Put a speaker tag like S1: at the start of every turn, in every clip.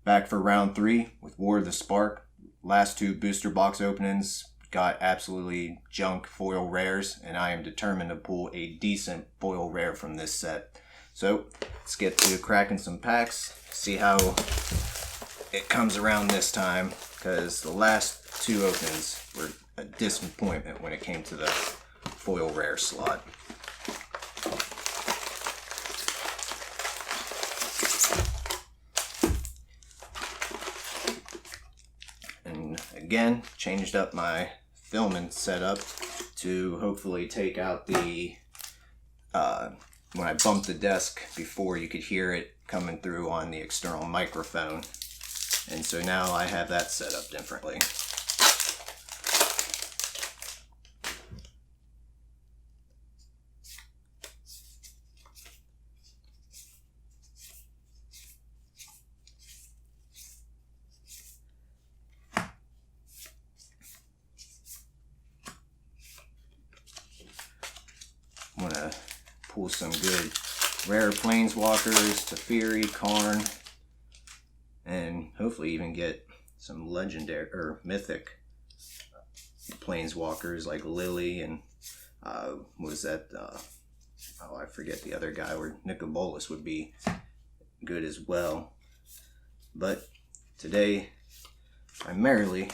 S1: Back for round 3 with War of the Spark. Last 2 booster box openings got absolutely junk foil rares, and I am determined to pull a decent foil rare from this set. So let's get to cracking some packs, see how it comes around this time, because the last 2 openings were a disappointment when it came to the foil rare slot. And again, changed up my filming setup to hopefully take out the when I bumped the desk before, you could hear it coming through on the external microphone, and so now I have that set up differently. I'm gonna pull some good rare planeswalkers, Teferi, Karn, and hopefully even get some legendary or mythic planeswalkers like Lily and what was that? Oh, I forget the other guy. Where Nicol Bolas would be good as well. But today, primarily,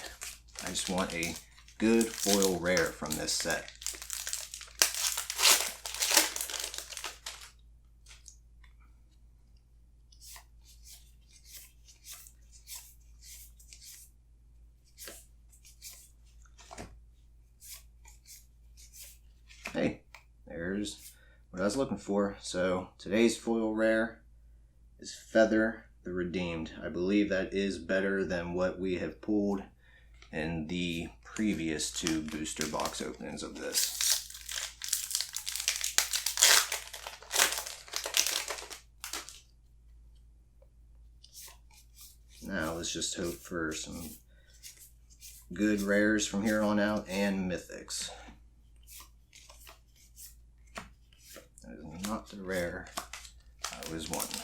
S1: I just want a good foil rare from this set. Hey, there's what I was looking for. So today's foil rare is Feather the Redeemed. I believe that is better than what we have pulled in the previous 2 booster box openings of this. Now let's just hope for some good rares from here on out and mythics. That is not the rare I was wanting.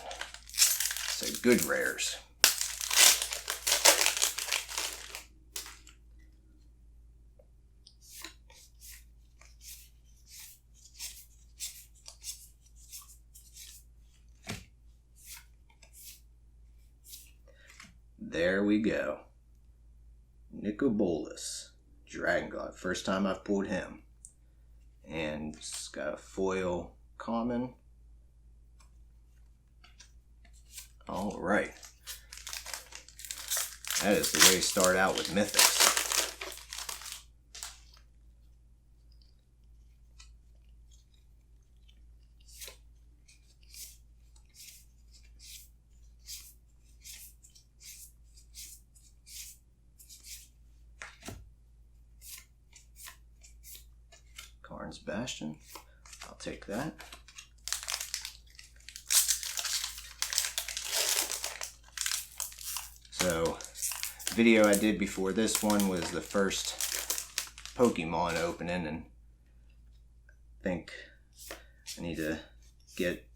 S1: So good rares. There we go. Nicol Bolas, Dragon God. First time I've pulled him. And it's got a foil common. Alright. That is the way to start out with mythics. Karn's Bastion. I'll take that. So, the video I did before this one was the first Pokemon opening, and I think I need to get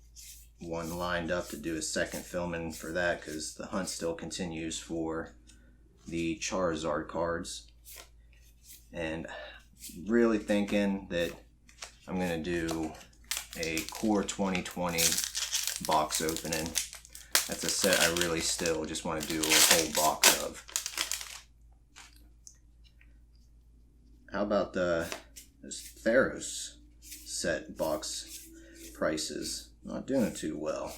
S1: one lined up to do a second filming for that, because the hunt still continues for the Charizard cards. And really thinking that I'm going to do a Core 2020 box opening. That's a set I really still just want to do a whole box of. How about this Theros set box prices? Not doing too well.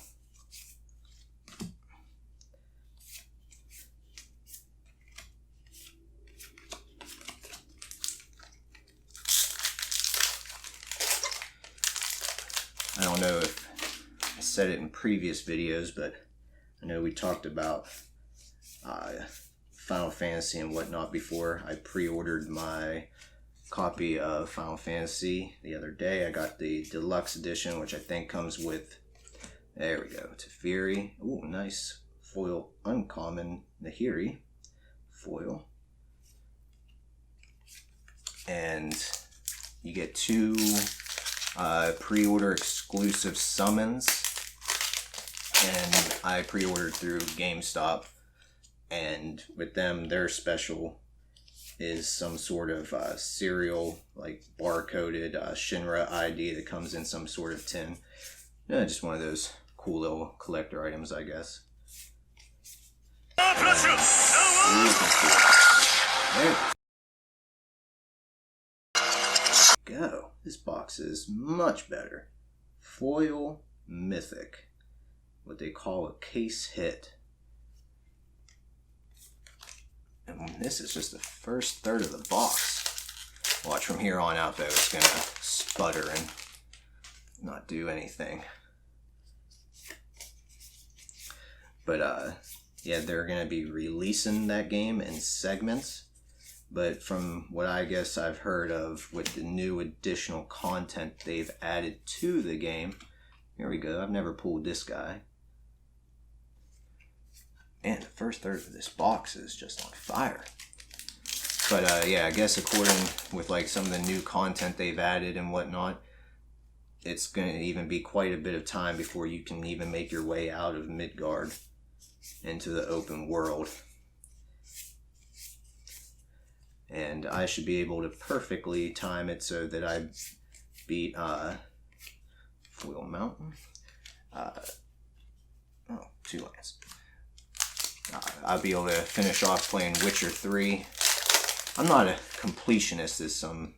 S1: I don't know if I said it in previous videos, but I know we talked about Final Fantasy and whatnot before. I pre-ordered my copy of Final Fantasy the other day. I got the deluxe edition, which I think comes with, there we go, Teferi. Ooh, nice foil uncommon Nahiri foil. And you get 2 pre-order exclusive summons, and I pre-ordered through GameStop And with them, their special is some sort of serial, like barcoded Shinra ID that comes in some sort of tin. Just one of those cool little collector items, I guess. There we go. This box is much better. Foil Mythic. What they call a case hit. And this is just the first third of the box. Watch from here on out though, it's gonna sputter and not do anything. But yeah, they're gonna be releasing that game in segments. But from what I guess I've heard of with the new additional content they've added to the game, here we go, I've never pulled this guy. And the first third of this box is just on fire. But yeah, I guess according with like some of the new content they've added and whatnot, it's going to even be quite a bit of time before you can even make your way out of Midgard into the open world. And I should be able to perfectly time it so that I beat Foil Mountain. Two lands. I'll be able to finish off playing Witcher 3. I'm not a completionist, as some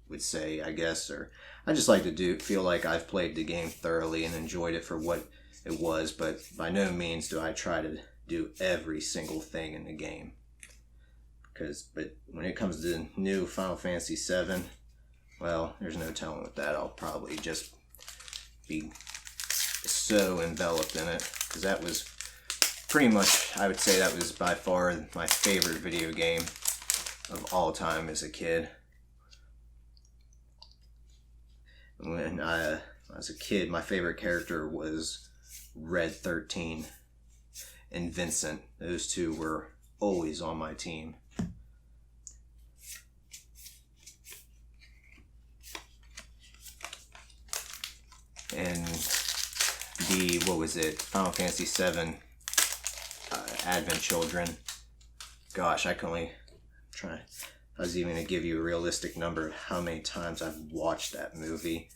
S1: would say, I guess, or I just like to feel like I've played the game thoroughly and enjoyed it for what it was, but by no means do I try to do every single thing in the game. But when it comes to new Final Fantasy VII, well, there's no telling with that. I'll probably just be so enveloped in it, because that was pretty much, I would say that was by far my favorite video game of all time as a kid. When I was a kid, my favorite character was Red 13 and Vincent. Those two were always on my team. And the, what was it, Final Fantasy VII Advent Children. Gosh, I can only try. I was even going to give you a realistic number of how many times I've watched that movie.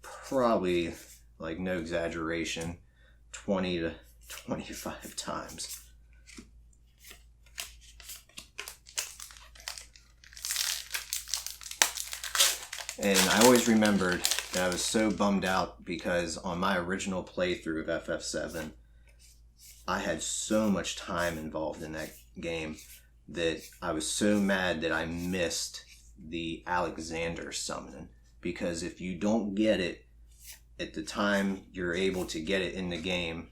S1: Probably, like no exaggeration, 20 to 25 times. And I always remembered that I was so bummed out because on my original playthrough of FF7, I had so much time involved in that game that I was so mad that I missed the Alexander summoning. Because if you don't get it at the time you're able to get it in the game,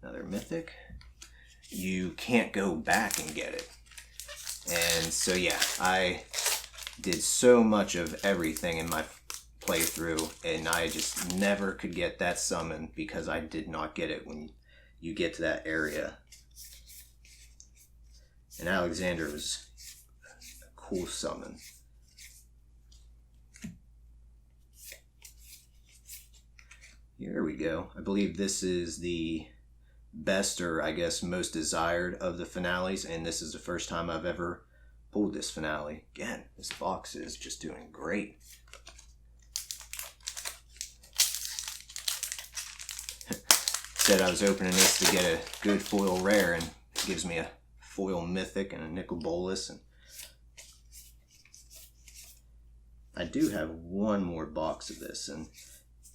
S1: another mythic, you can't go back and get it. And so yeah, I did so much of everything in my playthrough, and I just never could get that summon because I did not get it when you get to that area. And Alexander was a cool summon. Here we go. I believe this is the best, or I guess most desired of the finales, and this is the first time I've ever pulled this finale. Again, this box is just doing great. Said I was opening this to get a good foil rare, and it gives me a foil mythic and a nickel bolus. And I do have one more box of this, and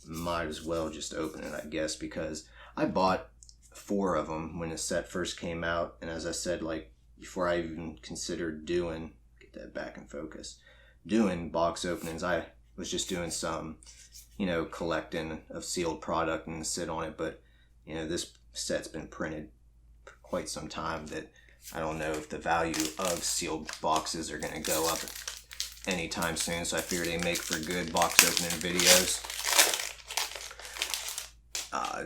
S1: might as well just open it, I guess, because I bought 4 of them when the set first came out, and as I said, like before I even considered doing, get that back in focus, doing box openings, I was just doing some, collecting of sealed product and sit on it. But this set's been printed for quite some time that I don't know if the value of sealed boxes are going to go up anytime soon, so I figure they make for good box opening videos.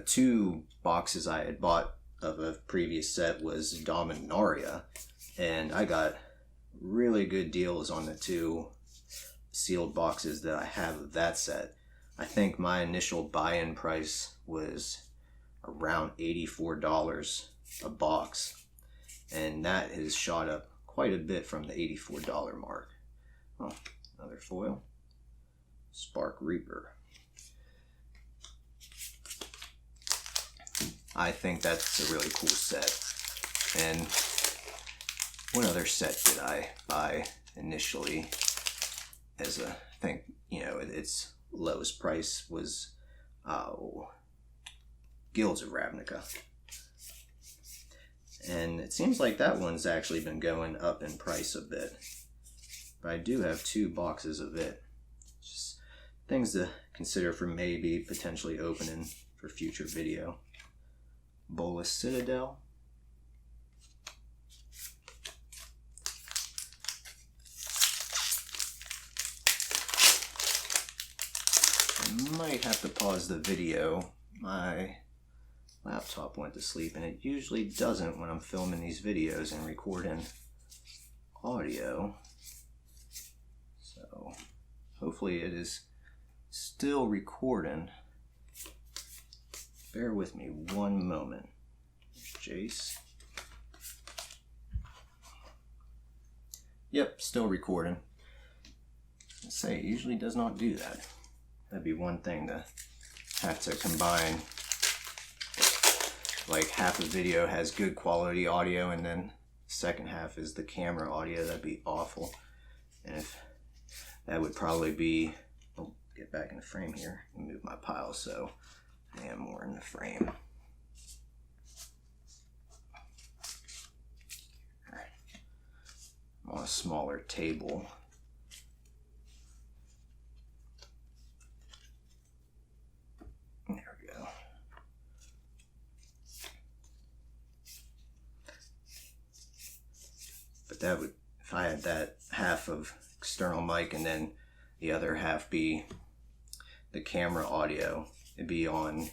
S1: 2 boxes I had bought of a previous set was Dominaria, and I got really good deals on the 2 sealed boxes that I have of that set. I think my initial buy-in price was around $84 a box, and that has shot up quite a bit from the $84 mark. Oh, another foil. Spark Reaper. I think that's a really cool set. And what other set did I buy initially as a, I think, you know, its lowest price was Guilds of Ravnica. And it seems like that one's actually been going up in price a bit. But I do have 2 boxes of it. Just things to consider for maybe potentially opening for future video. Bolas Citadel. I might have to pause the video. My laptop went to sleep, and it usually doesn't when I'm filming these videos and recording audio. So hopefully it is still recording. Bear with me one moment. Jace. Yep, still recording. I say, it usually does not do that. That'd be one thing to have to combine. Like half a video has good quality audio and then the second half is the camera audio. That'd be awful. And if that would probably be, oh, get back in the frame here and move my pile so I am more in the frame. I'm on a smaller table. There we go. But that would, if I had that half of external mic and then the other half be the camera audio, it'd be on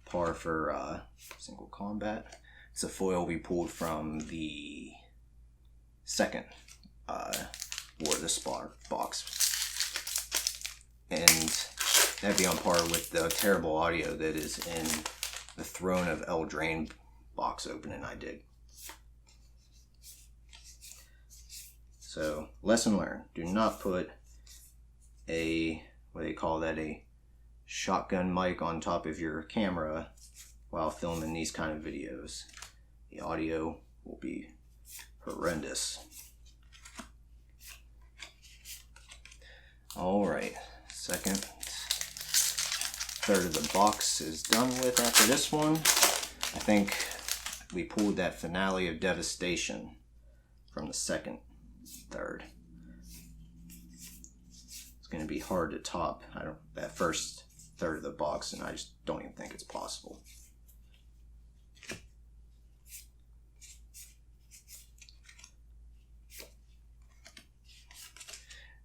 S1: par for single combat. It's a foil we pulled from the second War of the Spark box. And that'd be on par with the terrible audio that is in the Throne of Eldraine box opening I did. So, lesson learned. Do not put a, what do they call that, a shotgun mic on top of your camera while filming these kind of videos. The audio will be horrendous. Alright, second, third of the box is done with after this one. I think we pulled that Finale of Devastation from the second third. It's going to be hard to top that first third of the box, and I just don't even think it's possible.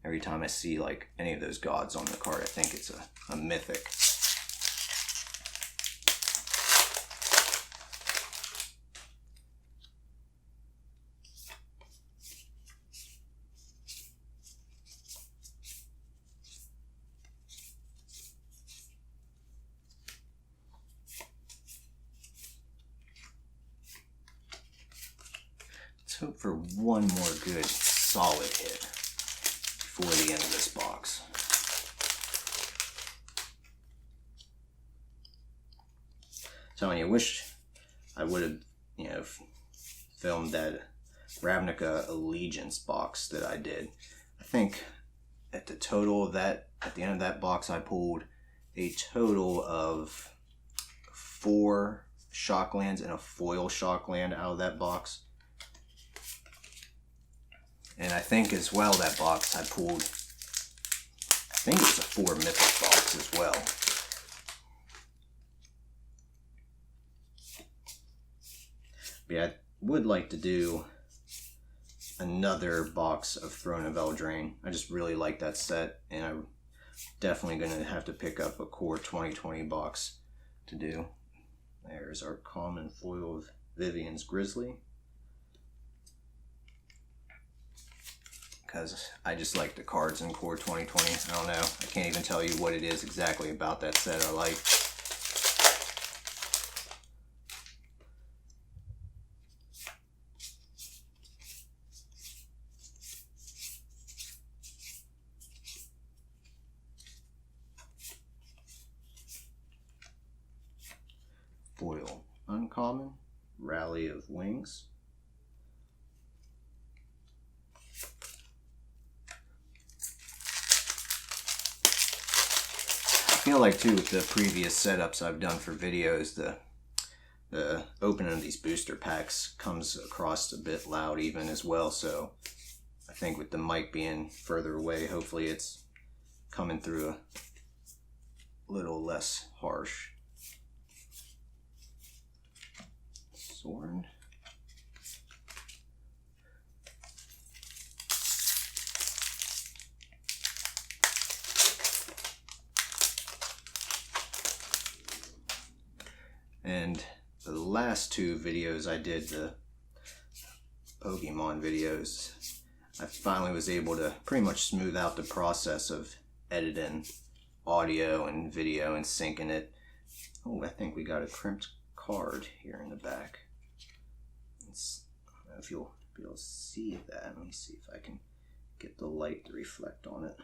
S1: Every time I see like any of those gods on the card, I think it's a mythic. Let's hope for one more good solid hit before the end of this box. Telling you, wish I would have, you know, filmed that Ravnica Allegiance box that I did. I think at the total of that, at the end of that box, I pulled a total of 4 Shocklands and a foil Shockland out of that box. And I think as well that box I pulled, I think it was a 4 mythic box as well. But yeah, I would like to do another box of Throne of Eldraine. I just really like that set, and I'm definitely going to have to pick up a core 2020 box to do. There's our common foil of Vivian's Grizzly. Because I just like the cards in Core 2020. I don't know. I can't even tell you what it is exactly about that set I like. common, Rally of Wings. I feel like too with the previous setups I've done for videos, the opening of these booster packs comes across a bit loud even as well, so I think with the mic being further away, hopefully it's coming through a little less harsh. Soren. And the last two videos I did, the Pokemon videos, I finally was able to pretty much smooth out the process of editing audio and video and syncing it. Oh, I think we got a crimped card here in the back. I don't know if you'll be able to see that. Let me see if I can get the light to reflect on it.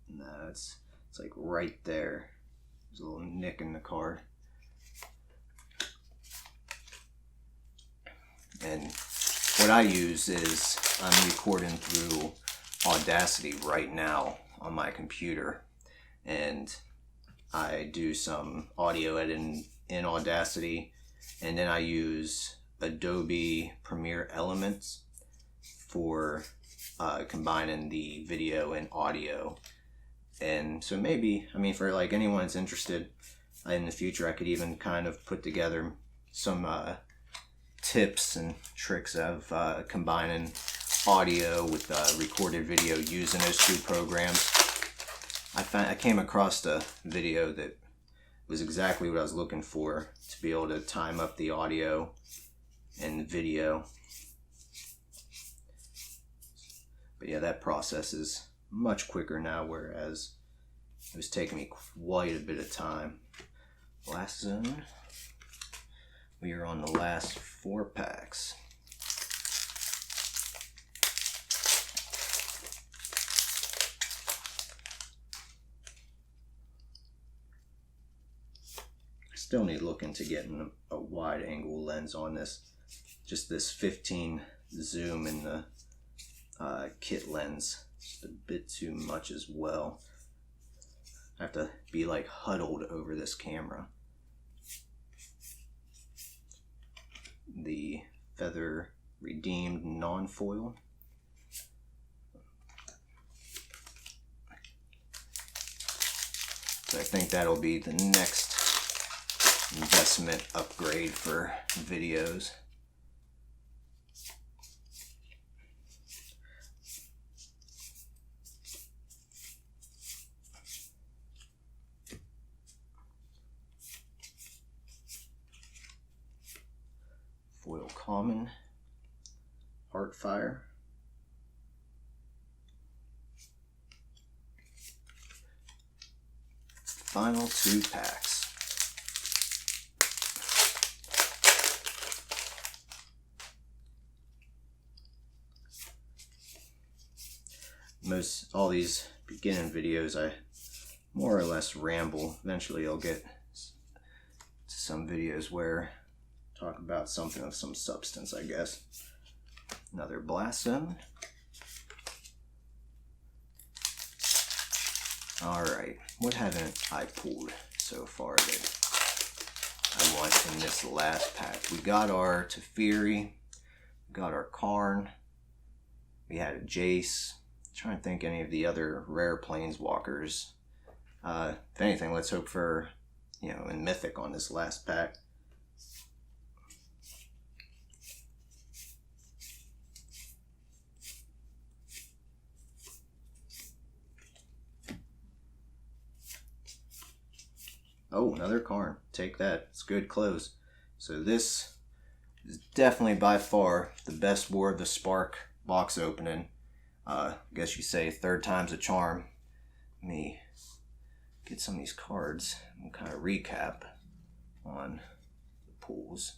S1: No, it's like right there. There's a little nick in the card. And what I use is I'm recording through Audacity right now on my computer, and I do some audio editing in Audacity, and then I use Adobe Premiere Elements for combining the video and audio. And so maybe, I mean, for like anyone that's interested in the future, I could even kind of put together some tips and tricks of combining audio with recorded video using those two programs. I came across a video that was exactly what I was looking for, to be able to time up the audio and the video. But yeah, that process is much quicker now, whereas it was taking me quite a bit of time. Last zone. We are on the last 4 packs. I still need to look into getting a wide angle lens on this. Just this 15 zoom in the kit lens. Just a bit too much as well. I have to be like huddled over this camera. The Feather Redeemed non-foil. So I think that'll be the next investment upgrade for videos. Foil Common, Heartfire, final 2 packs. All these beginning videos, I more or less ramble. Eventually I'll get to some videos where talk about something of some substance, I guess. Another Blast Zone. Alright, what haven't I pulled so far that I want in this last pack? We got our Teferi, we got our Karn, we had a Jace. I'm trying to think any of the other rare planeswalkers. If anything, let's hope for, in Mythic on this last pack. Oh, another Karn. Take that. It's good close. So this is definitely by far the best War of the Spark box opening. I guess you say 3rd time's a charm. Let me get some of these cards and kind of recap on the pulls.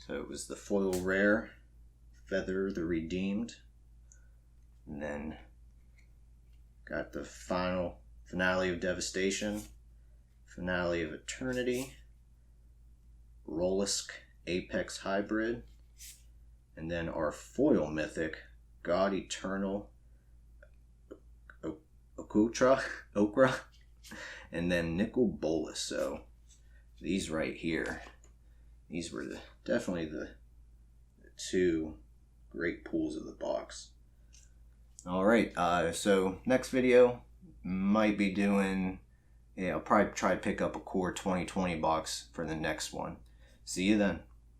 S1: So it was the foil rare, Feather the Redeemed, and then Got the finale of Devastation, finale of Eternity, Rollisk Apex Hybrid, and then our foil mythic, God Eternal Okra, and then Nicol Bolas. So these right here, these were definitely the two great pulls of the box. Alright, so next video might be doing, I'll probably try to pick up a core 2020 box for the next one. See you then.